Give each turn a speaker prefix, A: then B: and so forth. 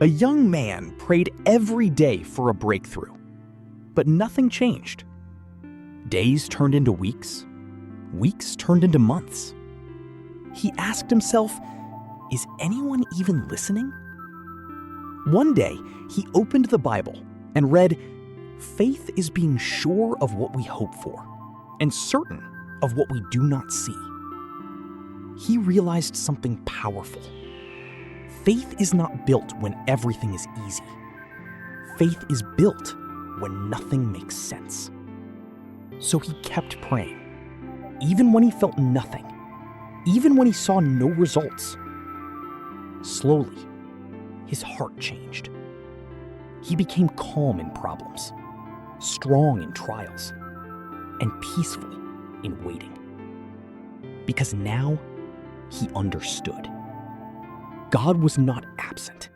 A: A young man prayed every day for a breakthrough, but nothing changed. Days turned into weeks. Weeks turned into months. He asked himself, is anyone even listening? One day, he opened the Bible and read, "Faith is being sure of what we hope for and certain of what we do not see." He realized something powerful. Faith is not built when everything is easy. Faith is built when nothing makes sense. So he kept praying, even when he felt nothing, even when he saw no results. Slowly, his heart changed. He became calm in problems, strong in trials, and peaceful in waiting. Because now he understood. God was not absent.